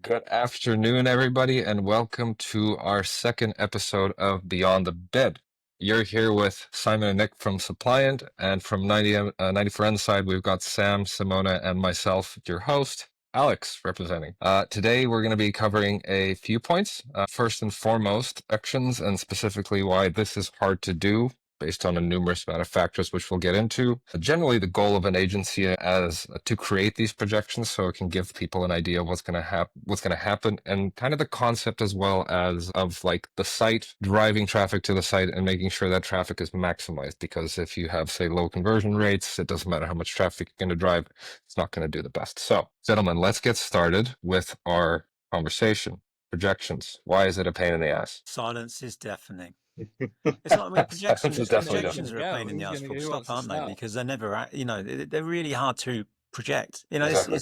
Good afternoon, everybody, and welcome to our second episode of Beyond the Bed. You're here with Simon and Nick from Suppliant, and from 94N side, we've got Sam, Simone, and myself, your host, Alex, representing. Today, we're going to be covering a few points. First and foremost, actions, and specifically why this is hard to do, based on a numerous amount of factors, which we'll get into. Generally, the goal of an agency is to create these projections so it can give people an idea of what's going to happen, and kind of the concept as well as of like the site, driving traffic to the site and making sure that traffic is maximized. Because if you have, say, low conversion rates, it doesn't matter how much traffic you're going to drive, it's not going to do the best. So, gentlemen, let's get started with our conversation. Projections. Why is it a pain in the ass? Silence is deafening. It's not, I mean, projections, It's definitely projections are a pain in the ass, full stop, aren't they? Because they're never, they're really hard to project. Exactly.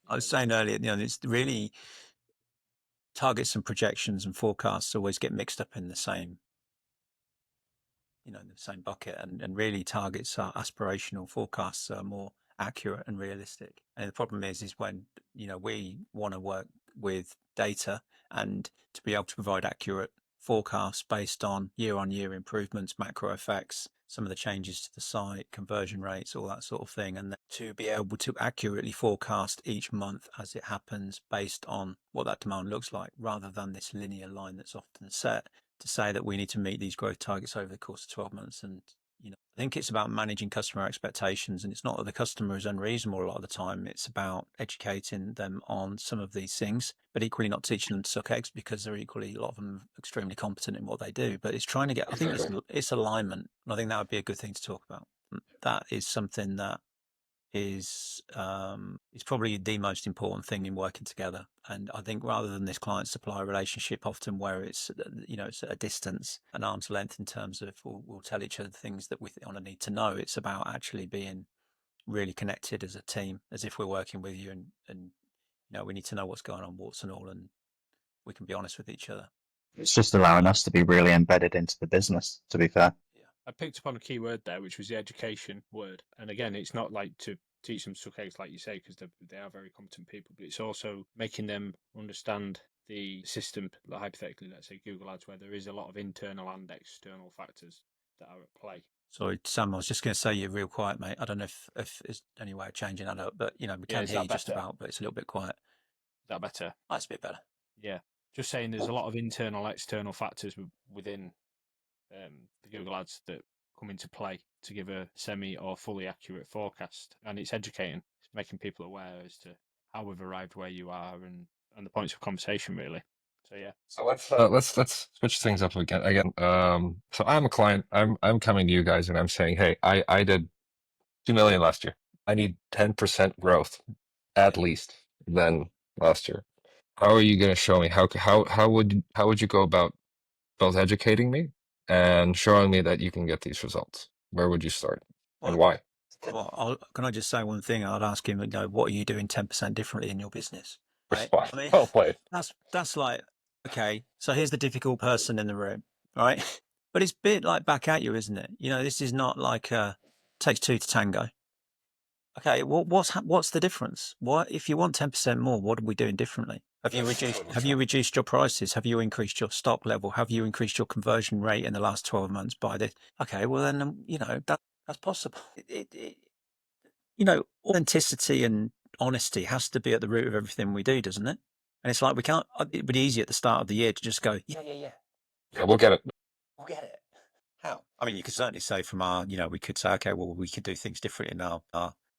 I was saying earlier, it's really targets and projections and forecasts always get mixed up in the same, in the same bucket, and really targets are aspirational, forecasts are more accurate and realistic. And the problem is when, we want to work with data and to be able to provide accurate forecasts based on year improvements, macro effects, some of the changes to the site, conversion rates, all that sort of thing, and to be able to accurately forecast each month as it happens based on what that demand looks like, rather than this linear line that's often set to say that we need to meet these growth targets over the course of 12 months. And I think it's about managing customer expectations, and it's not that the customer is unreasonable a lot of the time. It's about educating them on some of these things, but equally not teaching them to suck eggs, because they're equally, a lot of them, extremely competent in what they do. But it's trying to get, I think it's alignment. And I think that would be a good thing to talk about. That is something that is probably the most important thing in working together. And I think rather than this client-supplier relationship, often where it's it's at a distance, an arm's length, in terms of we'll tell each other things that we want to need to know. It's about actually being really connected as a team, as if we're working with you, and we need to know what's going on, warts and all, and we can be honest with each other. It's just allowing us to be really embedded into the business, to be fair. I picked up on a key word there, which was the education word. And again, it's not like to teach them suck eggs, like you say, because they are very competent people, but it's also making them understand the system, like hypothetically, let's say Google Ads, where there is a lot of internal and external factors that are at play. Sorry, Sam, I was just going to say, you're real quiet, mate. I don't know if there's any way of changing that up, but, we can hear you just about, but it's a little bit quiet. Is that better? That's a bit better. Yeah. Just saying there's a lot of internal, external factors within the Google Ads that come into play to give a semi or fully accurate forecast. And it's educating, it's making people aware as to how we've arrived where you are, and the points of conversation, really. So yeah. So let's switch things up again. So I'm a client. I'm coming to you guys and I'm saying, hey, I did 2 million last year. I need 10% growth at least than last year. How are you going to show me? How would you go about both educating me and showing me that you can get these results? Where would you start, and why? Well, can I just say one thing? I'd ask him, what are you doing 10% differently in your business? Right? I mean, well played. That's like, okay, so here's the difficult person in the room, right? But it's a bit like back at you, isn't it? This is not like takes two to tango. Okay, well, what's the difference? What if you want 10% more? What are we doing differently? Have you reduced your prices? Have you increased your stock level? Have you increased your conversion rate in the last 12 months by this? Okay, well then, that's possible. Authenticity and honesty has to be at the root of everything we do, doesn't it? And it's like, we can't, it would be easy at the start of the year to just go, yeah, We'll get it. How? I mean, you could certainly say from our, we could say, okay, well, we could do things different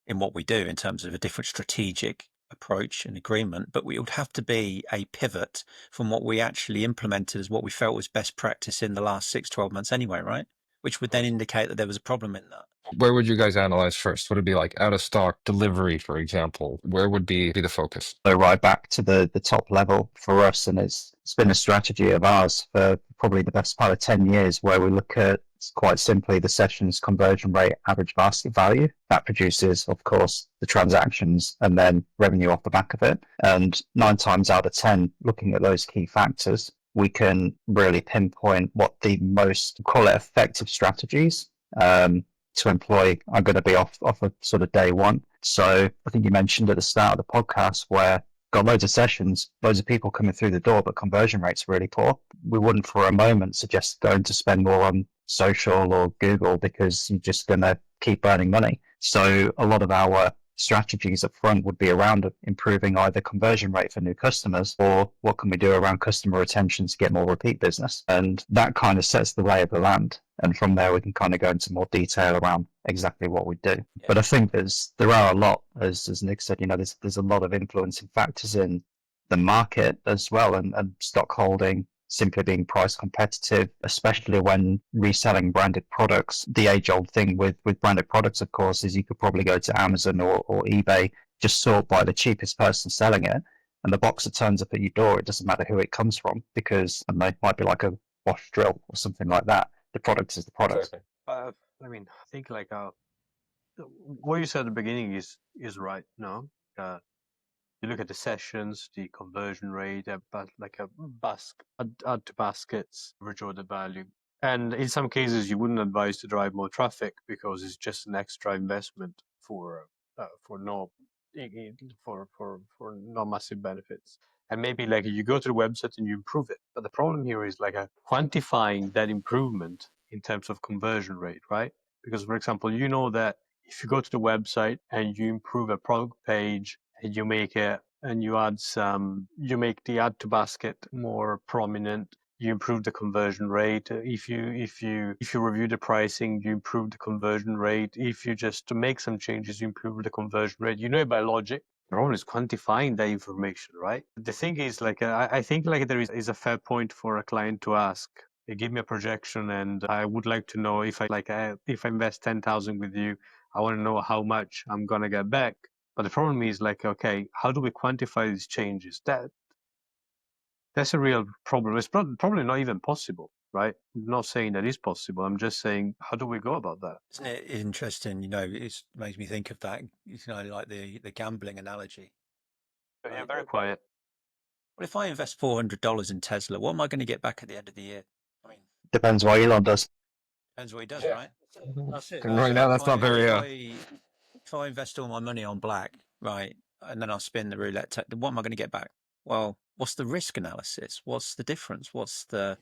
in what we do in terms of a different strategic approach and agreement, but we would have to be a pivot from what we actually implemented as what we felt was best practice in the last 6-12 months anyway, right? Which would then indicate that there was a problem in that. Where would you guys analyze first? Would it be like out of stock delivery, for example? Where would be the focus? So right back to the top level for us, and it's been a strategy of ours for probably the best part of 10 years, where we look at, quite simply, the sessions conversion rate, average basket value. That produces, of course, the transactions and then revenue off the back of it. And 9 times out of 10, looking at those key factors, we can really pinpoint what the most, call it, effective strategies to employ are going to be off of sort of day one So I think you mentioned at the start of the podcast where got loads of sessions, loads of people coming through the door, but conversion rates really poor. We wouldn't for a moment suggest going to spend more on social or Google because you're just going to keep earning money. So a lot of our strategies up front would be around improving either conversion rate for new customers or what can we do around customer retention to get more repeat business. And that kind of sets the lay of the land. And from there, we can kind of go into more detail around exactly what we do. Yeah. But I think there are a lot, as Nick said, there's a lot of influencing factors in the market as well, and stock holding, simply being price competitive, especially when reselling branded products. The age-old thing with branded products, of course, is you could probably go to Amazon or eBay, just sort by the cheapest person selling it, and the box that turns up at your door, it doesn't matter who it comes from, because it might be like a wash drill or something like that. The product is the product. Exactly. I think what you said at the beginning is right. No, you look at the sessions, the conversion rate, but like add to baskets, average order value, and in some cases you wouldn't advise to drive more traffic because it's just an extra investment for no massive benefits. And maybe like you go to the website and you improve it, but the problem here is like quantifying that improvement in terms of conversion rate, right? Because for example, you know that if you go to the website and you improve a product page and you make the add to basket more prominent, you improve the conversion rate. If you review the pricing, you improve the conversion rate. If you just make some changes, you improve the conversion rate. You know it by logic. The problem is quantifying that information, right? The thing is, like, I think like there is a fair point for a client to ask. They give me a projection, and I would like to know if I invest 10,000 with you, I want to know how much I'm gonna get back. But the problem is like, okay, how do we quantify these changes? That's a real problem. It's probably not even possible, right? I'm not saying that is possible. I'm just saying, how do we go about that? Isn't it interesting? It makes me think of that, like the gambling analogy. Yeah, very quiet. Well, if I invest $400 in Tesla, what am I going to get back at the end of the year? I mean, Depends what Elon does. depends what he does, Yeah. right? That's it. And right now, that's not very. If I invest all my money on black, right, and then I'll spin the roulette, what am I going to get back? Well, what's the risk analysis? What's the difference? What are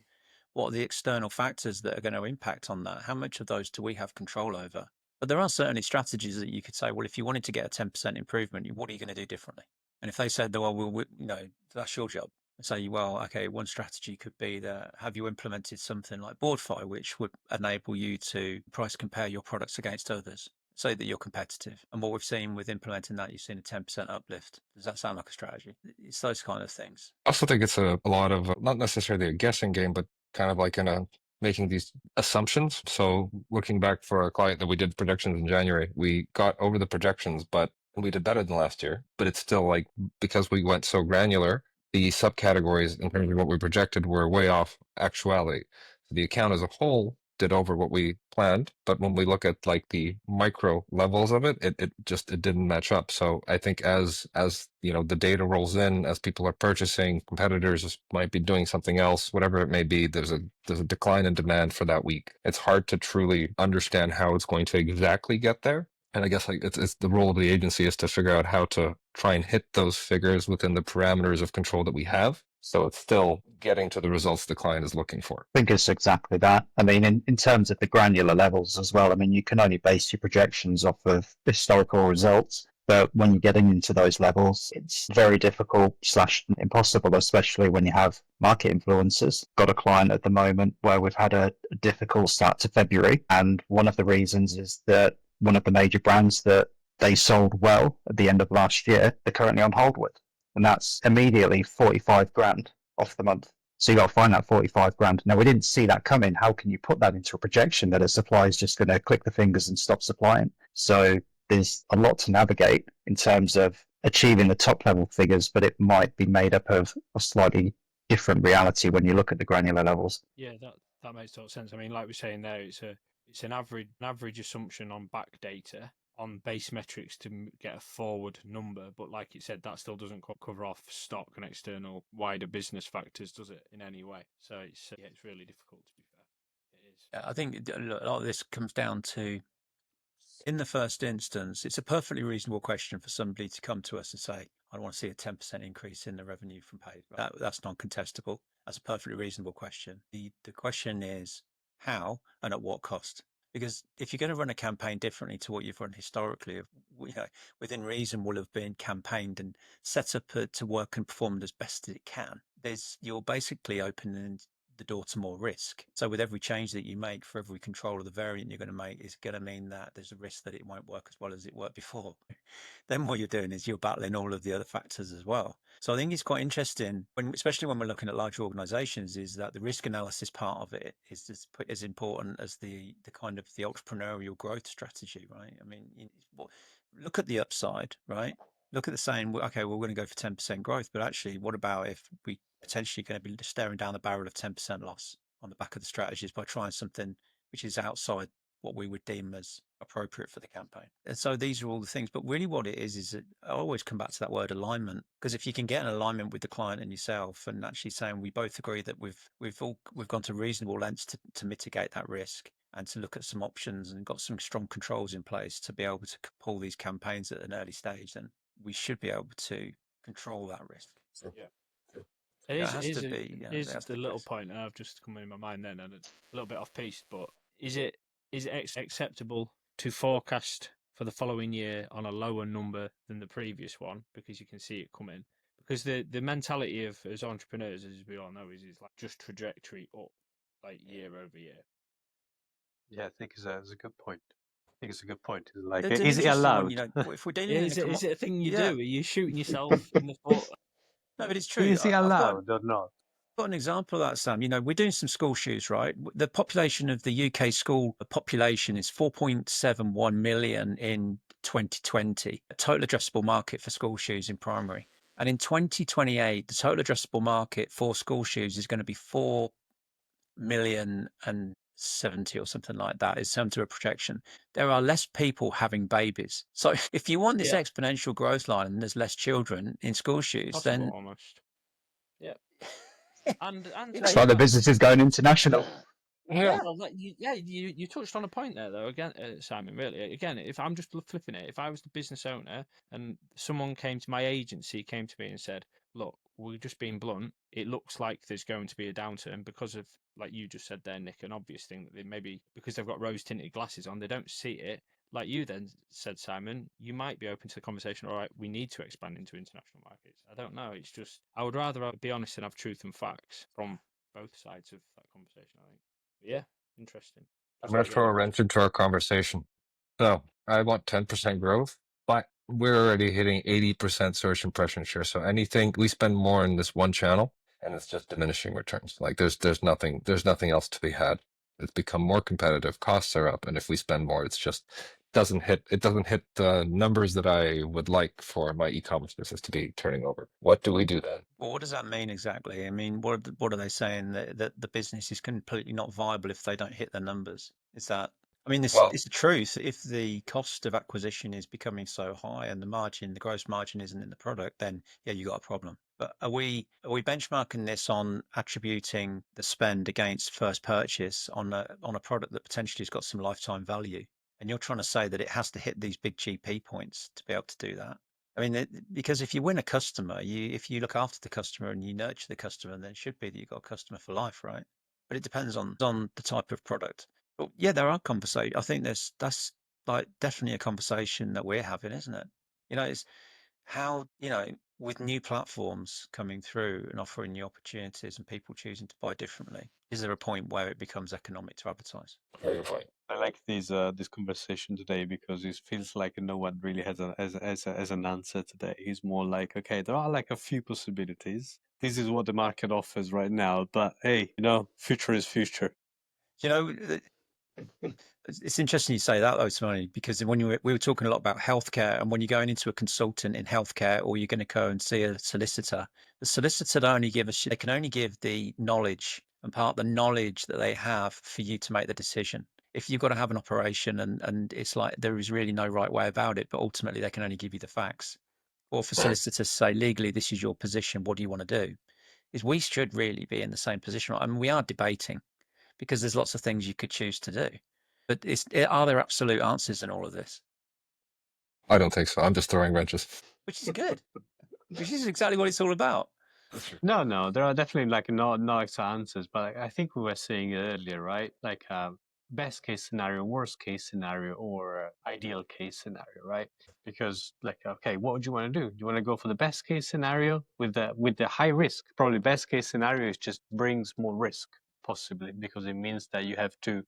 the external factors that are going to impact on that? How much of those do we have control over? But there are certainly strategies that you could say, well, if you wanted to get a 10% improvement, what are you going to do differently? And if they said, well, that's your job. Say, well, okay, one strategy could be that have you implemented something like Boardify, which would enable you to price compare your products against others, so that you're competitive. And what we've seen with implementing that, you've seen a 10% uplift. Does that sound like a strategy? It's those kind of things. I also think it's a lot of not necessarily a guessing game, but kind of like making these assumptions. So looking back for a client that we did projections in January, we got over the projections, but we did better than last year. But it's still like, because we went so granular, the subcategories in terms of what we projected were way off actuality. So the account as a whole did over what we planned, but when we look at like the micro levels of it didn't match up. So I think as the data rolls in, as people are purchasing, competitors might be doing something else, whatever it may be, there's a decline in demand for that week. It's hard to truly understand how it's going to exactly get there. And I guess like it's the role of the agency is to figure out how to try and hit those figures within the parameters of control that we have. So it's still getting to the results the client is looking for. I think it's exactly that. I mean, in terms of the granular levels as well, I mean, you can only base your projections off of historical results. But when you're getting into those levels, it's very difficult / impossible, especially when you have market influences. Got a client at the moment where we've had a difficult start to February. And one of the reasons is that one of the major brands that they sold well at the end of last year, they're currently on hold with. And that's immediately 45 grand off the month. So you got to find that 45 grand. Now, we didn't see that coming. How can you put that into a projection that a supplier is just going to click the fingers and stop supplying? So there's a lot to navigate in terms of achieving the top level figures, but it might be made up of a slightly different reality when you look at the granular levels. Yeah, that makes total sense. I mean, like we're saying there, it's an average assumption on back data on base metrics to get a forward number, but like you said, that still doesn't cover off stock and external wider business factors, does it, in any way? So it's really difficult, to be fair. It is. I think a lot of this comes down to in the first instance, it's a perfectly reasonable question for somebody to come to us and say, I want to see a 10% increase in the revenue from paid. That's non-contestable. That's a perfectly reasonable question. The question is how and at what cost? Because if you're going to run a campaign differently to what you've run historically, within reason will have been campaigned and set up to work and perform as best as it can. You're basically opening the door to more risk. So with every change that you make, for every control of the variant you're going to make, is going to mean that there's a risk that it won't work as well as it worked before. Then what you're doing is you're battling all of the other factors as well. So I think it's quite interesting, especially when we're looking at large organizations, is that the risk analysis part of it is as important as the kind of the entrepreneurial growth strategy, right? I mean, look at the upside, right? Look at the saying, okay, well, we're going to go for 10% growth, but actually, what about if we potentially going to be staring down the barrel of 10% loss on the back of the strategies by trying something which is outside what we would deem as appropriate for the campaign? And so these are all the things, but really what it is that I always come back to that word alignment, because if you can get an alignment with the client and yourself and actually saying we both agree that we've gone to reasonable lengths to mitigate that risk and to look at some options and got some strong controls in place to be able to pull these campaigns at an early stage, then we should be able to control that risk. Yeah. It has to be. Here's the little point I've just come in my mind then, and a little bit off piece, but is it acceptable to forecast for the following year on a lower number than the previous one because you can see it coming? Because the mentality of as entrepreneurs, as we all know, is like just trajectory up, like year over year. Yeah, I think it's a good point. I think it's a good point. Like, It's an is it interesting one, allowed? if we're dealing Is it a thing you do? Are you shooting yourself in the foot? No, but it's true. Is it allowed or not? I've got an example of that, Sam. We're doing some school shoes, right? The population of the UK school population is 4.71 million in 2020, a total addressable market for school shoes in primary. And in 2028, the total addressable market for school shoes is going to be 4 million and 70 or something like that in terms of a projection. There are less people having babies. So if you want this exponential growth line and there's less children in school shoes, possible, then almost. Yeah. And that's why the business is going international. Yeah, well, you touched on a point there, though. Again, Simon, really. Again, if I'm just flipping it, if I was the business owner and someone came to my agency, came to me and said, "Look, we're just being blunt. It looks like there's going to be a downturn because of, like you just said there, Nick, an obvious thing that they maybe because they've got rose-tinted glasses on, they don't see it." Like you then said, Simon, you might be open to the conversation. All right, we need to expand into international markets. I don't know. It's just I would rather be honest and have truth and facts from both sides of that conversation, I think. Yeah, interesting. I'm going to throw a wrench into our conversation. So I want 10% growth, but we're already hitting 80% search impression share. So anything we spend more in this one channel, and it's just diminishing returns. Like there's nothing else to be had. It's become more competitive. Costs are up, and if we spend more, it's just doesn't hit the numbers that I would like for my e-commerce business to be turning over. What do we do then? Well, what does that mean exactly? I mean, what are they saying that the business is completely not viable if they don't hit their numbers? Is that? I mean, it's the truth. If the cost of acquisition is becoming so high and the gross margin isn't in the product, then yeah, you got a problem. But are we benchmarking this on attributing the spend against first purchase on a product that potentially has got some lifetime value? And you're trying to say that it has to hit these big GP points to be able to do that. I mean, because if you win a customer, if you look after the customer and you nurture the customer, then it should be that you've got a customer for life, right? But it depends on the type of product. But yeah, there are conversations. I think that's like definitely a conversation that we're having, isn't it? It's how, with new platforms coming through and offering new opportunities and people choosing to buy differently, is there a point where it becomes economic to advertise? I like this conversation today because it feels like no one really has an answer today. It's more like, okay, there are like a few possibilities. This is what the market offers right now, but hey, future is future. It's interesting you say that, though, Simone, because when we were talking a lot about healthcare, and when you're going into a consultant in healthcare or you're going to go and see a solicitor, the solicitor they can only give the knowledge and part the knowledge that they have for you to make the decision. If you've got to have an operation and it's like there is really no right way about it, but ultimately they can only give you the facts. Or for solicitors to say legally, this is your position, what do you want to do? Is we should really be in the same position. I mean, we are debating because there's lots of things you could choose to do. But are there absolute answers in all of this? I don't think so. I'm just throwing wrenches. Which is good. Which is exactly what it's all about. No, there are definitely like no nice answers, but I think we were saying earlier, right? Like best case scenario, worst case scenario, or ideal case scenario, right? Because like, okay, what would you want to do? You want to go for the best case scenario with the high risk? Probably best case scenario is just brings more risk, possibly, because it means that you have to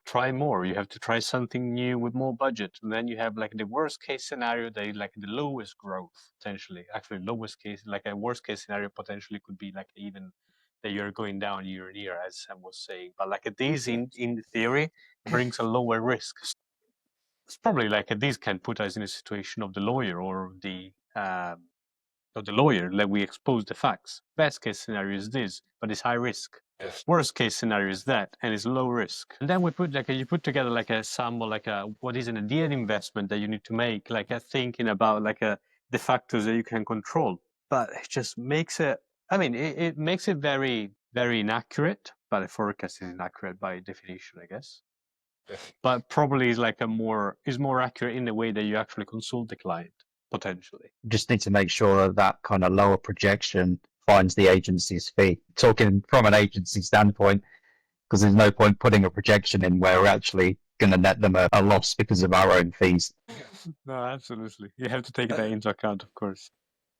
try more. You have to try something new with more budget. And then you have like the worst case scenario, like the lowest growth potentially. Actually, lowest case, like a worst case scenario potentially could be like even that you're going down year on year, as Sam was saying. But like this in theory brings a lower risk. It's probably like this can put us in a situation of the lawyer or the lawyer, like we expose the facts. Best case scenario is this, but it's high risk. Yes. Worst case scenario is that, and it's low risk. And then we put you put together like a sample, like what is an ideal investment that you need to make, like thinking about like the factors that you can control. But it just makes it. I mean, it makes it very, very inaccurate. But a forecast is inaccurate by definition, I guess. Yes. But probably is like is more accurate in the way that you actually consult the client potentially. Just need to make sure that kind of lower projection finds the agency's fee. Talking from an agency standpoint, because there's no point putting a projection in where we're actually going to net them a loss because of our own fees. No, absolutely. You have to take that into account, of course.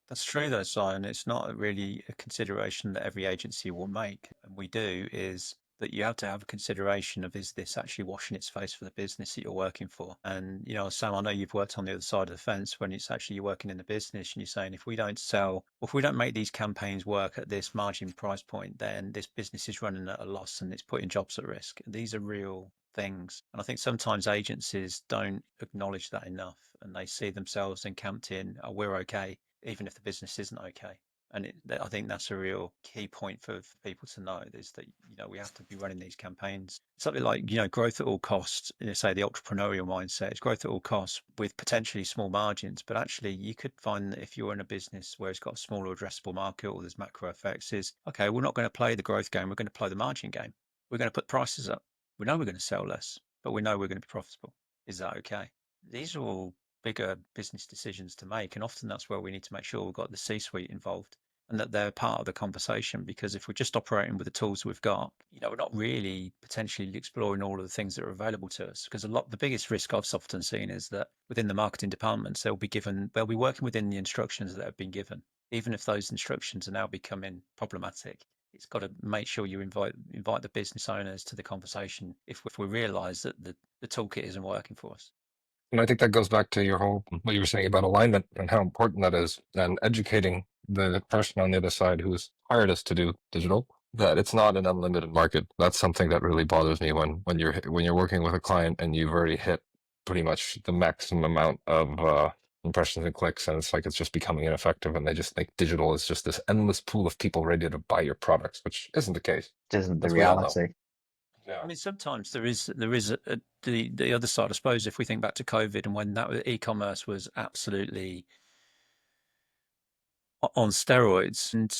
That's true, though, Simon. It's not really a consideration that every agency will make. And we do is that you have to have a consideration of, is this actually washing its face for the business that you're working for? And, you know, Sam, I know you've worked on the other side of the fence when it's actually you're working in the business and you're saying, if we don't sell, if we don't make these campaigns work at this margin price point, then this business is running at a loss and it's putting jobs at risk. These are real things. And I think sometimes agencies don't acknowledge that enough and they see themselves encamped in, oh, we're okay, even if the business isn't okay. And I think that's a real key point for people to know is that, you know, we have to be running these campaigns. Something like, you know, growth at all costs, you know, say the entrepreneurial mindset is growth at all costs with potentially small margins. But actually, you could find that if you're in a business where it's got a smaller addressable market or there's macro effects, is, okay, we're not going to play the growth game. We're going to play the margin game. We're going to put prices up. We know we're going to sell less, but we know we're going to be profitable. Is that okay? These are all bigger business decisions to make. And often that's where we need to make sure we've got the C-suite involved and that they're part of the conversation, because if we're just operating with the tools we've got, you know, we're not really potentially exploring all of the things that are available to us. Because the biggest risk I've often seen is that within the marketing departments, they'll be working within the instructions that have been given. Even if those instructions are now becoming problematic, it's got to make sure you invite the business owners to the conversation if we realize that the toolkit isn't working for us. And I think that goes back to what you were saying about alignment and how important that is, and educating the person on the other side who's hired us to do digital, that it's not an unlimited market. That's something that really bothers me when you're working with a client and you've already hit pretty much the maximum amount of impressions and clicks, and it's like it's just becoming ineffective, and they just think digital is just this endless pool of people ready to buy your products, which isn't the case. It isn't the As we all know. reality. Yeah. I mean, sometimes there is the other side. I suppose if we think back to COVID and when that e-commerce was absolutely on steroids, and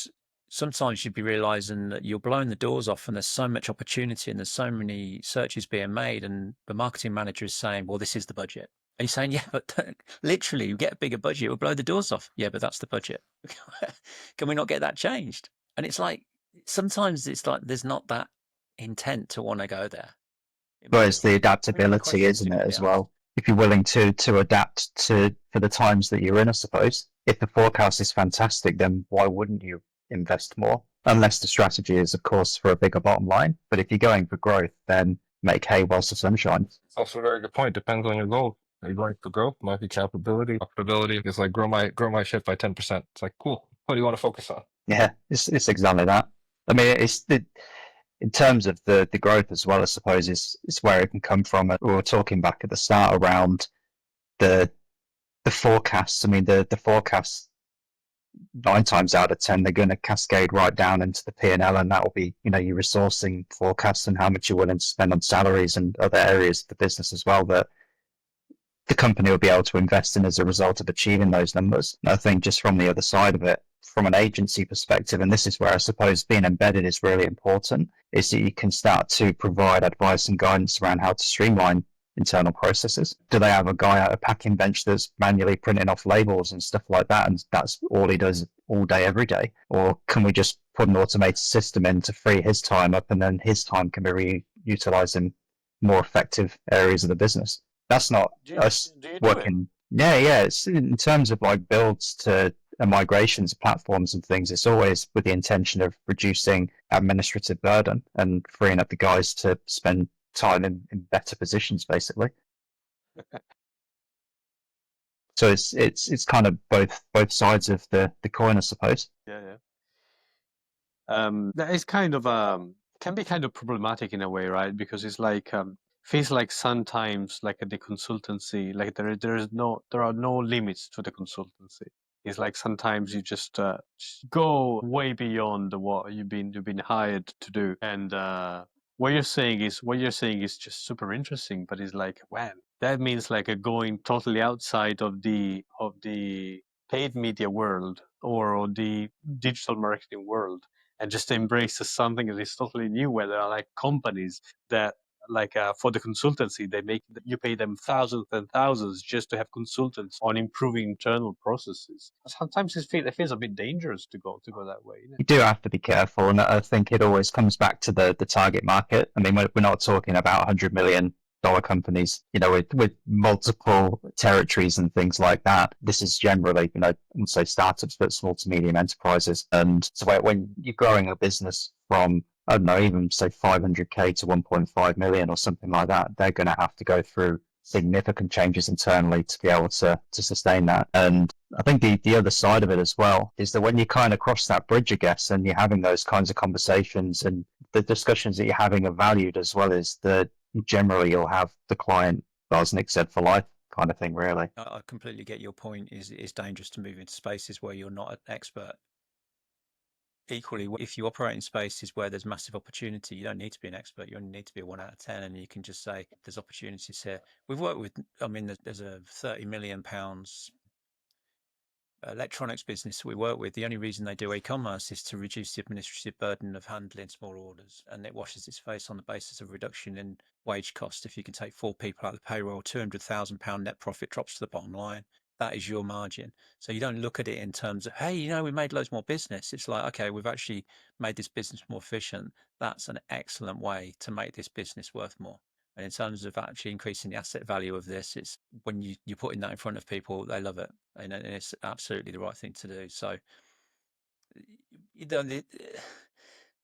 sometimes you'd be realizing that you're blowing the doors off and there's so much opportunity and there's so many searches being made, and the marketing manager is saying, well, this is the budget. And you're saying, yeah, but literally you get a bigger budget, we'll blow the doors off. Yeah, but that's the budget. Can we not get that changed? And it's like, sometimes it's like there's not that intent to want to go there. But it's the adaptability, questions isn't you've it, got to as be well? If you're willing to adapt for the times that you're in, I suppose. If the forecast is fantastic, then why wouldn't you invest more? Unless the strategy is, of course, for a bigger bottom line. But if you're going for growth, then make hay whilst the sun shines. It's also a very good point. Depends on your goal. Are you going for growth? Might be capability. Profitability. It's like grow my ship by 10%. It's like, cool. What do you want to focus on? Yeah, it's exactly that. I mean, in terms of the growth as well, I suppose, is where it can come from. We were talking back at the start around the forecasts. I mean, the forecasts, 9 times out of 10, they're going to cascade right down into the P&L, and that will be, you know, your resourcing forecasts and how much you're willing to spend on salaries and other areas of the business as well that the company will be able to invest in as a result of achieving those numbers. And I think just from the other side of it, from an agency perspective, and this is where I suppose being embedded is really important, is that you can start to provide advice and guidance around how to streamline internal processes. Do they have a guy at a packing bench that's manually printing off labels and stuff like that, and that's all he does all day, every day? Or can we just put an automated system in to free his time up, and then his time can be reutilized in more effective areas of the business? That's not us working. Yeah. It's in terms of like builds to migrations, platforms and things, it's always with the intention of reducing administrative burden and freeing up the guys to spend time in better positions, basically. So it's kind of both sides of the coin, I suppose. Yeah. That is kind of can be kind of problematic in a way, right? Because it's like feels like sometimes like at the consultancy, like there are no limits to the consultancy. It's like sometimes you just go way beyond what you've been hired to do, and what you're saying is just super interesting. But it's like, wow, that means like a going totally outside of the paid media world or the digital marketing world, and just embraces something that is totally new, where there are like companies that like for the consultancy, you pay them thousands and thousands just to have consultants on improving internal processes. Sometimes it feels a bit dangerous to go that way. You do have to be careful, and I think it always comes back to the target market. I mean, we're not talking about $100 million companies, with multiple territories and things like that. This is generally, I wouldn't say startups, but small to medium enterprises. And so when you're growing a business from, I don't know, even say 500K to 1.5 million or something like that, they're going to have to go through significant changes internally to be able to sustain that. And I think the other side of it as well is that when you kind of cross that bridge, I guess, and you're having those kinds of conversations, and the discussions that you're having are valued, as well as that generally you'll have the client, as Nick said, for life kind of thing, really. I completely get your point. It's dangerous to move into spaces where you're not an expert. Equally, if you operate in spaces where there's massive opportunity, you don't need to be an expert. You only need to be a 1 out of 10, and you can just say there's opportunities here. We've worked with, there's a £30 million electronics business we work with. The only reason they do e-commerce is to reduce the administrative burden of handling small orders, and it washes its face on the basis of reduction in wage cost. If you can take 4 people out of the payroll, £200,000 net profit drops to the bottom line. That is your margin. So you don't look at it in terms of, hey, we made loads more business. It's like, okay, we've actually made this business more efficient. That's an excellent way to make this business worth more. And in terms of actually increasing the asset value of this, it's when you're putting that in front of people, they love it. And it's absolutely the right thing to do. So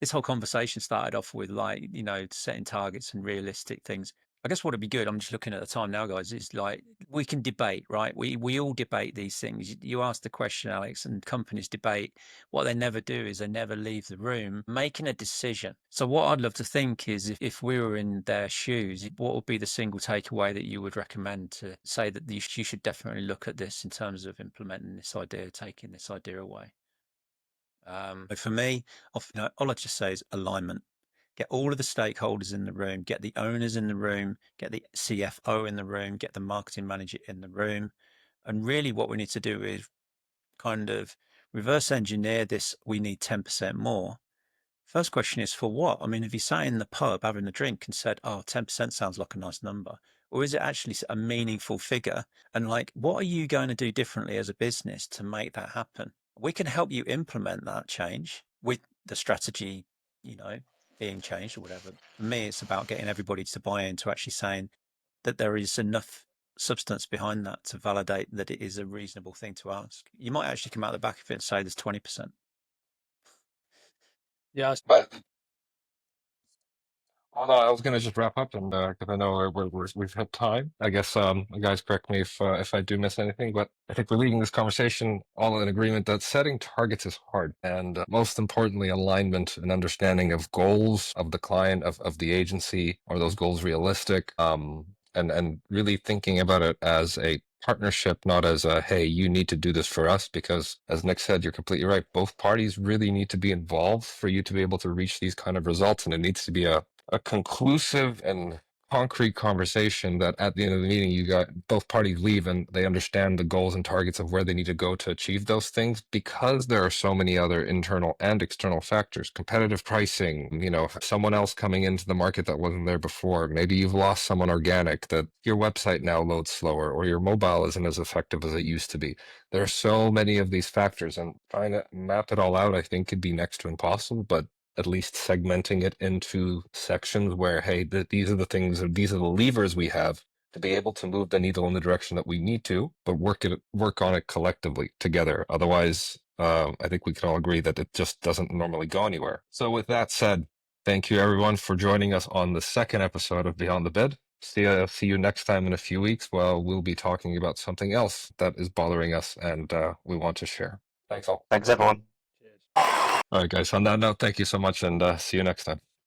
this whole conversation started off with like, setting targets and realistic things. I guess what would be good, I'm just looking at the time now, guys, is like we can debate, right? We all debate these things. You asked the question, Alex, and companies debate. What they never do is they never leave the room making a decision. So what I'd love to think is if we were in their shoes, what would be the single takeaway that you would recommend to say that you should definitely look at this in terms of implementing this idea, taking this idea away? For me, all I just say is alignment. Get all of the stakeholders in the room, get the owners in the room, get the CFO in the room, get the marketing manager in the room. And really what we need to do is kind of reverse engineer this. We need 10% more. First question is for what? I mean, if you sat in the pub having a drink and said, 10% sounds like a nice number, or is it actually a meaningful figure? And like, what are you going to do differently as a business to make that happen? We can help you implement that change with the strategy, being changed or whatever. For me, it's about getting everybody to buy into actually saying that there is enough substance behind that to validate that it is a reasonable thing to ask. You might actually come out the back of it and say there's 20%. Yeah, But no, I was gonna just wrap up, and because I know we've had time. I guess guys, correct me if I do miss anything, but I think we're leaving this conversation all in agreement that setting targets is hard, and most importantly, alignment and understanding of goals of the client, of the agency. Are those goals realistic? And really thinking about it as a partnership, not as a, hey, you need to do this for us, because as Nick said, you're completely right. Both parties really need to be involved for you to be able to reach these kind of results, and it needs to be a conclusive and concrete conversation that at the end of the meeting, you got both parties leave and they understand the goals and targets of where they need to go to achieve those things, because there are so many other internal and external factors, competitive pricing, someone else coming into the market that wasn't there before. Maybe you've lost someone organic, that your website now loads slower, or your mobile isn't as effective as it used to be. There are so many of these factors, and trying to map it all out, I think, could be next to impossible, but at least segmenting it into sections where, hey, these are the things, or these are the levers we have to be able to move the needle in the direction that we need to, but work on it collectively together. Otherwise, I think we can all agree that it just doesn't normally go anywhere. So with that said, thank you everyone for joining us on the second episode of Beyond the Bid. See you next time in a few weeks. Well, we'll be talking about something else that is bothering us and we want to share. Thanks all. Thanks, everyone. Cheers. All right, guys. On that note, thank you so much, and see you next time.